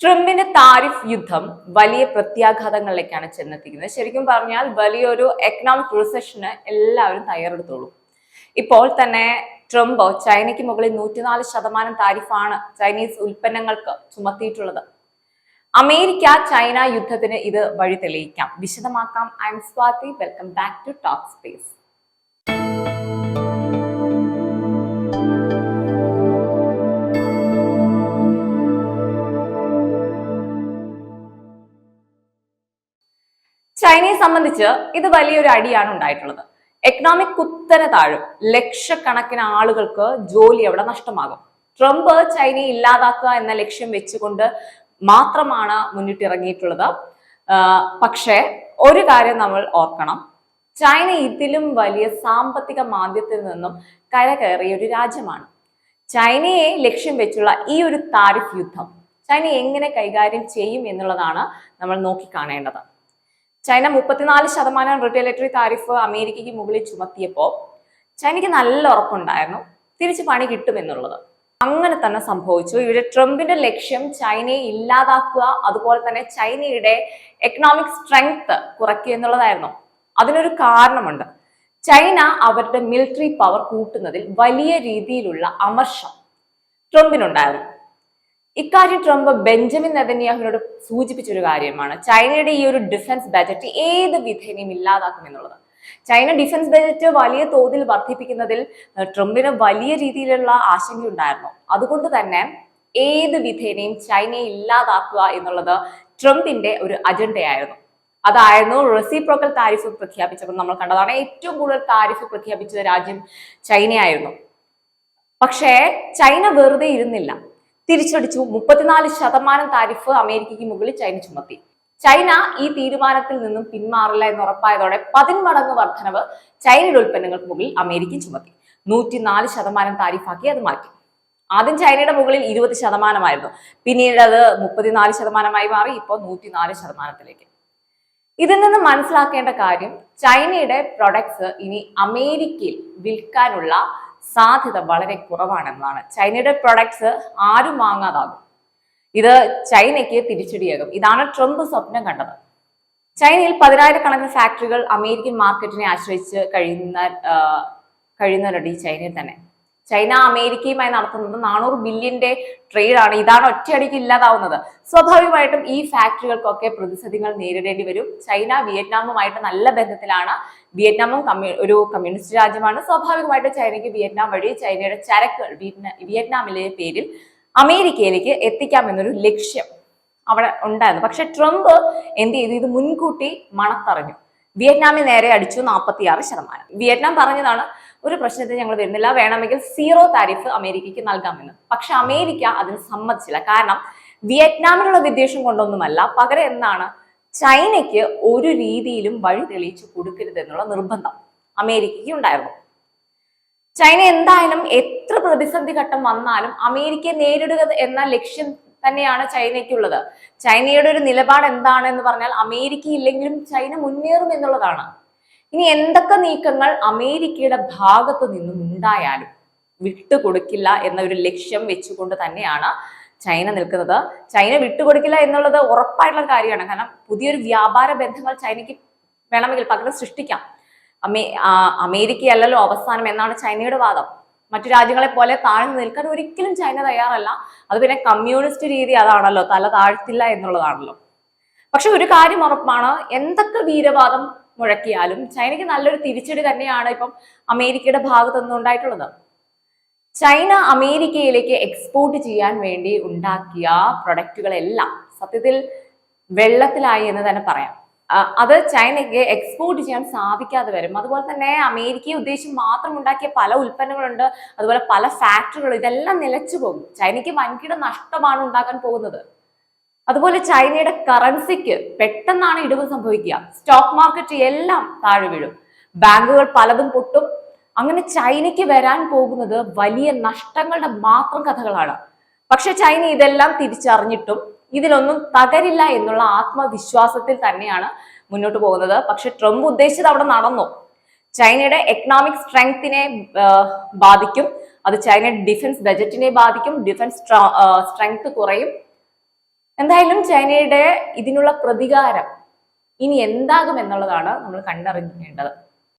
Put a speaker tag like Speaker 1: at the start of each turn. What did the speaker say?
Speaker 1: ട്രംപിന്റെ താരിഫ് യുദ്ധം വലിയ പ്രത്യാഘാതങ്ങളിലേക്കാണ് ചെന്നെത്തിക്കുന്നത്. ശരിക്കും പറഞ്ഞാൽ വലിയൊരു എക്കണോമിക് റിസഷന് എല്ലാവരും തയ്യാറെടുത്തോളൂ. ഇപ്പോൾ തന്നെ ട്രംപ് ചൈനയ്ക്ക് മുകളിൽ 104% താരിഫാണ് ചൈനീസ് ഉൽപ്പന്നങ്ങൾക്ക് ചുമത്തിയിട്ടുള്ളത്. അമേരിക്ക ചൈന യുദ്ധത്തിന് ഇത് വഴി തെളിയിക്കാം. വിശദമാക്കാം. I am Swathi. Welcome back to Talk Space. ചൈനയെ സംബന്ധിച്ച് ഇത് വലിയൊരു അടിയാണ് ഉണ്ടായിട്ടുള്ളത്. എക്കണോമിക് കുത്തനെ താഴും. ലക്ഷക്കണക്കിന് ആളുകൾക്ക് ജോലി അവിടെ നഷ്ടമാകും. ട്രംപ് ചൈനയെ ഇല്ലാതാക്കുക എന്ന ലക്ഷ്യം വെച്ചുകൊണ്ട് മാത്രമാണ് മുന്നിട്ടിറങ്ങിയിട്ടുള്ളത്. പക്ഷേ ഒരു കാര്യം നമ്മൾ ഓർക്കണം, ചൈന ഇതിലും വലിയ സാമ്പത്തിക മാന്ദ്യത്തിൽ നിന്നും കരകയറിയ ഒരു രാജ്യമാണ്. ചൈനയെ ലക്ഷ്യം വെച്ചുള്ള ഈ ഒരു താരിഫ് യുദ്ധം ചൈന എങ്ങനെ കൈകാര്യം ചെയ്യും എന്നുള്ളതാണ് നമ്മൾ നോക്കിക്കാണേണ്ടത്. ചൈന 34% റിറ്റേലിറ്ററി താരിഫ് അമേരിക്കയ്ക്ക് മുകളിൽ ചുമത്തിയപ്പോൾ ചൈനയ്ക്ക് നല്ല ഉറപ്പുണ്ടായിരുന്നു തിരിച്ച് പണി കിട്ടുമെന്നുള്ളത്. അങ്ങനെ തന്നെ സംഭവിച്ചു. ഇവിടെ ട്രംപിന്റെ ലക്ഷ്യം ചൈനയെ ഇല്ലാതാക്കുക, അതുപോലെ തന്നെ ചൈനയുടെ എക്കണോമിക് സ്ട്രെങ്ത് കുറയ്ക്കുക എന്നുള്ളതായിരുന്നു. അതിനൊരു കാരണമുണ്ട്. ചൈന അവരുടെ മിലിറ്ററി പവർ കൂട്ടുന്നതിൽ വലിയ രീതിയിലുള്ള അമർഷം ട്രംപിനുണ്ടായിരുന്നു. ഇക്കാര്യം ട്രംപ് ബെഞ്ചമിൻ നെതന്യാഹുവിനോട് സൂചിപ്പിച്ചൊരു കാര്യമാണ്. ചൈനയുടെ ഈ ഒരു ഡിഫൻസ് ബജറ്റ് ഏത് വിധേനയും ഇല്ലാതാക്കും എന്നുള്ളത്. ചൈന ഡിഫൻസ് ബജറ്റ് വലിയ തോതിൽ വർദ്ധിപ്പിക്കുന്നതിൽ ട്രംപിന് വലിയ രീതിയിലുള്ള ആശങ്കയുണ്ടായിരുന്നു. അതുകൊണ്ട് തന്നെ ഏത് വിധേനയും ചൈനയെ ഇല്ലാതാക്കുക എന്നുള്ളത് ട്രംപിന്റെ ഒരു അജണ്ടയായിരുന്നു. അതായിരുന്നു റെസിപ്രോക്കൽ താരിഫ് പ്രഖ്യാപിച്ചപ്പോൾ നമ്മൾ കണ്ടതാണ്. ഏറ്റവും കൂടുതൽ താരിഫ് പ്രഖ്യാപിച്ച രാജ്യം ചൈനയായിരുന്നു. പക്ഷേ ചൈന വെറുതെ ഇരുന്നില്ല, തിരിച്ചടിച്ചു. 34% താരിഫ് അമേരിക്കയ്ക്ക് മുകളിൽ ചൈന ചുമത്തി. ചൈന ഈ തീരുമാനത്തിൽ നിന്നും പിന്മാറില്ല എന്ന് ഉറപ്പായതോടെ 10 മടങ്ങ് വർധനവ് ചൈനയുടെ ഉൽപ്പന്നങ്ങൾക്ക് മുകളിൽ അമേരിക്ക ചുമത്തി. 104% താരിഫാക്കി അത് മാറ്റി. ആദ്യം ചൈനയുടെ മുകളിൽ 20% പിന്നീട് അത് 34% മാറി. ഇപ്പോൾ 104%. ഇതിൽ നിന്ന് മനസ്സിലാക്കേണ്ട കാര്യം, ചൈനയുടെ പ്രൊഡക്ട്സ് ഇനി അമേരിക്കയിൽ വിൽക്കാനുള്ള സാധ്യത വളരെ കുറവാണെന്നാണ്. ചൈനയുടെ പ്രൊഡക്ട്സ് ആരും വാങ്ങാതാകും. ഇത് ചൈനയ്ക്ക് തിരിച്ചടിയാകും. ഇതാണ് ട്രംപ് സ്വപ്നം കണ്ടത്. ചൈനയിൽ 10,000-കണക്കിന് ഫാക്ടറികൾ അമേരിക്കൻ മാർക്കറ്റിനെ ആശ്രയിച്ച് കഴിയുന്നവരുണ്ട് ഈ ചൈനയിൽ തന്നെ. ചൈന അമേരിക്കയുമായി നടത്തുന്നത് 400 ബില്യന്റെ ട്രേഡാണ്. ഇതാണ് ഒറ്റയടിക്ക് ഇല്ലാതാവുന്നത്. സ്വാഭാവികമായിട്ടും ഈ ഫാക്ടറികൾക്കൊക്കെ പ്രതിസന്ധികൾ നേരിടേണ്ടി വരും. ചൈന വിയറ്റ്നാമുമായിട്ട് നല്ല ബന്ധത്തിലാണ്. വിയറ്റ്നാമും ഒരു കമ്മ്യൂണിസ്റ്റ് രാജ്യമാണ്. സ്വാഭാവികമായിട്ട് ചൈനയ്ക്ക് വിയറ്റ്നാം വഴി ചൈനയുടെ ചരക്കുകൾ വിയറ്റ്നാമിലെ പേരിൽ അമേരിക്കയിലേക്ക് എത്തിക്കാമെന്നൊരു ലക്ഷ്യം അവിടെ ഉണ്ടായിരുന്നു. പക്ഷെ ട്രംപ് എന്ത് ചെയ്തു? ഇത് മുൻകൂട്ടി മണത്തറിഞ്ഞു. വിയറ്റ്നാമിൽ നേരെ അടിച്ചു 46%. വിയറ്റ്നാം പറഞ്ഞതാണ്, ഒരു പ്രശ്നത്തിൽ ഞങ്ങൾ വരുന്നില്ല, വേണമെങ്കിൽ 0 താരിഫ് അമേരിക്കയ്ക്ക് നൽകാമെന്ന്. പക്ഷെ അമേരിക്ക അതിന് സമ്മതിച്ചില്ല. കാരണം വിയറ്റ്നാമിനുള്ള വിദ്വേഷം കൊണ്ടൊന്നുമല്ല, പകരം എന്താണ്, ചൈനയ്ക്ക് ഒരു രീതിയിലും വഴി തെളിയിച്ചു കൊടുക്കരുത് എന്നുള്ള നിർബന്ധം അമേരിക്കയ്ക്ക് ഉണ്ടായിരുന്നു. ചൈന എന്തായാലും എത്ര പ്രതിസന്ധി ഘട്ടം വന്നാലും അമേരിക്കയെ നേരിടുക എന്ന ലക്ഷ്യം തന്നെയാണ് ചൈനയ്ക്കുള്ളത്. ചൈനയുടെ ഒരു നിലപാട് എന്താണ് എന്ന് പറഞ്ഞാൽ, അമേരിക്ക ഇല്ലെങ്കിലും ചൈന മുന്നേറും എന്നുള്ളതാണ്. ഇനി എന്തൊക്കെ നീക്കങ്ങൾ അമേരിക്കയുടെ ഭാഗത്തു നിന്നും ഉണ്ടായാലും വിട്ടുകൊടുക്കില്ല എന്ന ഒരു ലക്ഷ്യം വെച്ചുകൊണ്ട് തന്നെയാണ് ചൈന നിൽക്കുന്നത്. ചൈന വിട്ടുകൊടുക്കില്ല എന്നുള്ളത് ഉറപ്പായിട്ടുള്ള കാര്യമാണ്. കാരണം പുതിയൊരു വ്യാപാര ബന്ധങ്ങൾ ചൈനയ്ക്ക് വേണമെങ്കിൽ പകരം സൃഷ്ടിക്കാം. അമേരിക്കയല്ലല്ലോ അവസാനം എന്നാണ് ചൈനയുടെ വാദം. മറ്റു രാജ്യങ്ങളെ പോലെ താഴ്ന്നു നിൽക്കാൻ ഒരിക്കലും ചൈന തയ്യാറല്ല. അത് പിന്നെ കമ്മ്യൂണിസ്റ്റ് രീതി അതാണല്ലോ, തല താഴ്ത്തില്ല എന്നുള്ളതാണല്ലോ. പക്ഷെ ഒരു കാര്യം ഉറപ്പാണ്, എന്തൊക്കെ വീരവാദം മുഴക്കിയാലും ചൈനയ്ക്ക് നല്ലൊരു തിരിച്ചടി തന്നെയാണ് ഇപ്പം അമേരിക്കയുടെ ഭാഗത്തു നിന്ന് ഉണ്ടായിട്ടുള്ളത്. ചൈന അമേരിക്കയിലേക്ക് എക്സ്പോർട്ട് ചെയ്യാൻ വേണ്ടി ഉണ്ടാക്കിയ പ്രൊഡക്റ്റുകളെല്ലാം സത്യത്തിൽ വെള്ളത്തിലായി എന്ന് തന്നെ പറയാം. അത് ചൈനയ്ക്ക് എക്സ്പോർട്ട് ചെയ്യാൻ സാധിക്കാതെ വരും. അതുപോലെ തന്നെ അമേരിക്കയെ ഉദ്ദേശിച്ച് മാത്രം ഉണ്ടാക്കിയ പല ഉൽപ്പന്നങ്ങളുണ്ട്, അതുപോലെ പല ഫാക്ടറികൾ, ഇതെല്ലാം നിലച്ചു പോകും. ചൈനയ്ക്ക് വൻകിട നഷ്ടമാണ് ഉണ്ടാക്കാൻ പോകുന്നത്. അതുപോലെ ചൈനയുടെ കറൻസിക്ക് പെട്ടെന്നാണ് ഇടിവ് സംഭവിക്കുക. സ്റ്റോക്ക് മാർക്കറ്റ് എല്ലാം താഴെ വീഴും. ബാങ്കുകൾ പലതും പൊട്ടും. അങ്ങനെ ചൈനയ്ക്ക് വരാൻ പോകുന്നത് വലിയ നഷ്ടങ്ങളുടെ മാത്രം കഥകളാണ്. പക്ഷെ ചൈന ഇതെല്ലാം തിരിച്ചറിഞ്ഞിട്ടും ഇതിലൊന്നും തകരില്ല എന്നുള്ള ആത്മവിശ്വാസത്തിൽ തന്നെയാണ് മുന്നോട്ട് പോകുന്നത്. പക്ഷെ ട്രംപ് ഉദ്ദേശിച്ചത് അവിടെ നടന്നു. ചൈനയുടെ എക്കണോമിക് സ്ട്രെങ്തിനെ ബാധിക്കും. അത് ചൈനയുടെ ഡിഫൻസ് ബജറ്റിനെ ബാധിക്കും. ഡിഫൻസ് സ്ട്രെങ്ത് കുറയും. എന്തായാലും ചൈനയുടെ ഇതിനുള്ള പ്രതികാരം ഇനി എന്താകും എന്നുള്ളതാണ് നമ്മൾ കണ്ടറിഞ്ഞേണ്ടത്.